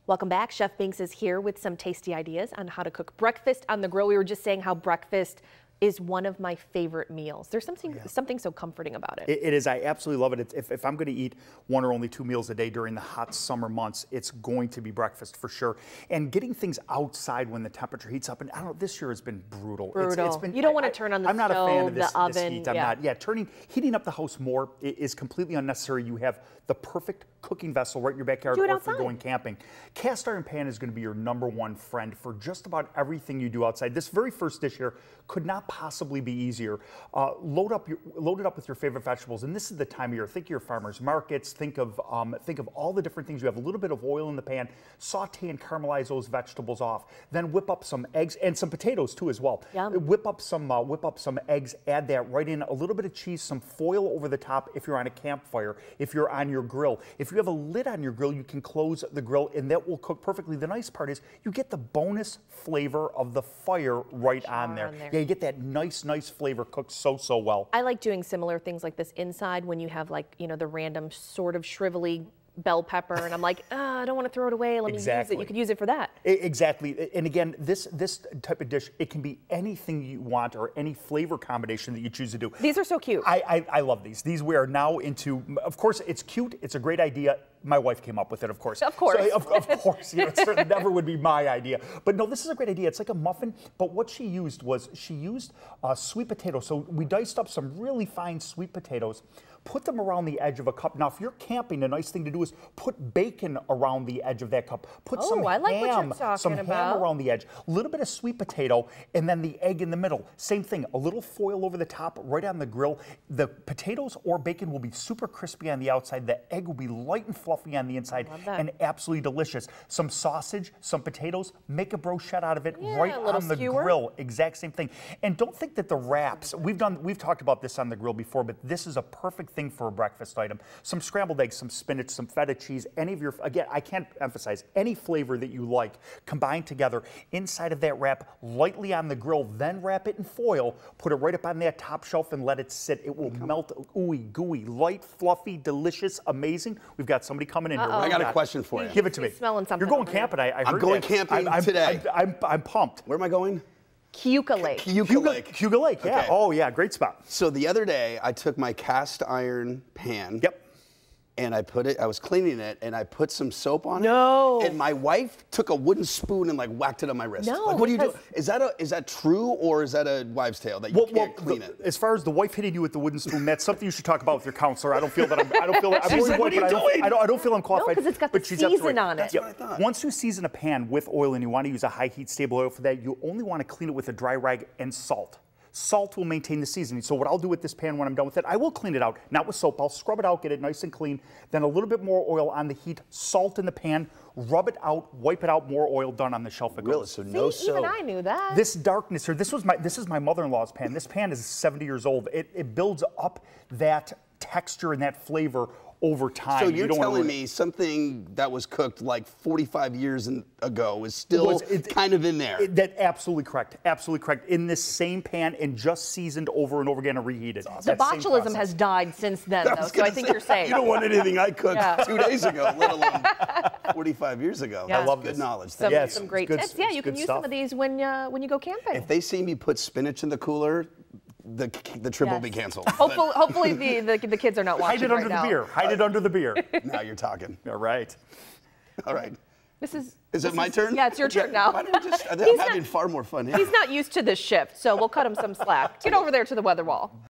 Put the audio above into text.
Welcome back. Chef Binks is here with some tasty ideas on how to cook breakfast on the grill. We were just saying how breakfast is one of my favorite meals. There's something so comforting about it. It is. I absolutely love it. If I'm going to eat one or only 2 meals a day during the hot summer months, it's going to be breakfast for sure. And getting things outside when the temperature heats up, and I don't know, this year has been brutal. It's been, you don't want to turn on the stove, I'm not a fan of this oven. heat. I'm not. Yeah, heating up the house more is completely unnecessary. You have the perfect cooking vessel right in your backyard, or if you're going camping. Cast iron pan is going to be your #1 friend for just about everything you do outside. This very first dish here could not possibly be easier. Load it up with your favorite vegetables, and this is the time of year. Think of your farmers markets. Think of all the different things. You have a little bit of oil in the pan. Saute and caramelize those vegetables off. Then whip up some eggs and some potatoes too as well. Yum. Whip up some eggs. Add that right in. A little bit of cheese, some foil over the top if you're on a campfire. If you're on your grill, if you have a lid on your grill, you can close the grill, and that will cook perfectly. The nice part is you get the bonus flavor of the fire right on there. Yeah, you get that nice flavor cooked so well. I like doing similar things like this inside when you have, like, the random sort of shrivelly bell pepper, and I'm like, I don't want to throw it away. Let me use it. You could use it for that. Exactly. And again, this type of dish, it can be anything you want or any flavor combination that you choose to do. These are so cute. I love these. These we are now into. Of course, it's cute. It's a great idea. My wife came up with it, of course. Of course. So, of course. It certainly never would be my idea. But no, this is a great idea. It's like a muffin, but what she used was sweet potatoes. So we diced up some really fine sweet potatoes, put them around the edge of a cup. Now, if you're camping, the nice thing to do is put bacon around the edge of that cup. Put some ham around the edge. A little bit of sweet potato, and then the egg in the middle. Same thing, a little foil over the top, right on the grill. The potatoes or bacon will be super crispy on the outside. The egg will be light and fluffy on the inside, and absolutely delicious. Some sausage, some potatoes, make a brochette out of it right on the grill. Exact same thing. And don't think that the wraps, we've talked about this on the grill before, but this is a perfect thing for a breakfast item. Some scrambled eggs, some spinach, some feta cheese, any of your, again, I can't emphasize, any flavor that you like combined together inside of that wrap, lightly on the grill, then wrap it in foil, put it right up on that top shelf and let it sit. It will melt, ooey gooey, light, fluffy, delicious, amazing. We've got somebody coming in here. I got a question for you. Give it to me. Smelling something. You're going camping. I heard I'm going camping today. I'm pumped. Where am I going? Cayuga Lake. Cayuga Lake. Cayuga Lake, yeah. Okay. Oh, yeah, great spot. So the other day, I took my cast iron pan. Yep. And I was cleaning it, and I put some soap on it. No. And my wife took a wooden spoon and whacked it on my wrist. No. Like, what do you do? Is that true, or is that a wives' tale that you can't clean it? As far as the wife hitting you with the wooden spoon, that's something you should talk about with your counselor. I don't feel that I'm I don't feel I'm qualified. No, because it's got the season on it. That's what I thought. Once you season a pan with oil and you want to use a high heat stable oil for that, you only want to clean it with a dry rag and salt. Salt will maintain the seasoning. So what I'll do with this pan when I'm done with it, I will clean it out, not with soap. I'll scrub it out, get it nice and clean. Then a little bit more oil on the heat, salt in the pan, rub it out, wipe it out, more oil, done on the shelf. It goes. So no soap. Even I knew that. This darkness here, this is my mother-in-law's pan. This pan is 70 years old. It builds up that texture and that flavor over time. So you're telling me something that was cooked like 45 years ago is still kind of in there? That's absolutely correct. Absolutely correct. In this same pan and just seasoned over and over again and reheated. The botulism has died since then, though, so I think you're safe. You don't want anything I cooked 2 days ago, let alone 45 years ago. Yeah. I love good knowledge. Some great tips. Yeah, you can use some of these when you go camping. If they see me put spinach in the cooler, the trip will be canceled. Hopefully the kids are not watching right now. Hide it under the beer. Now you're talking. All right. All right. Is it my turn? Yeah, it's your turn now. Why don't we I'm having far more fun here. He's not used to this shift, so we'll cut him some slack. Get over there to the weather wall.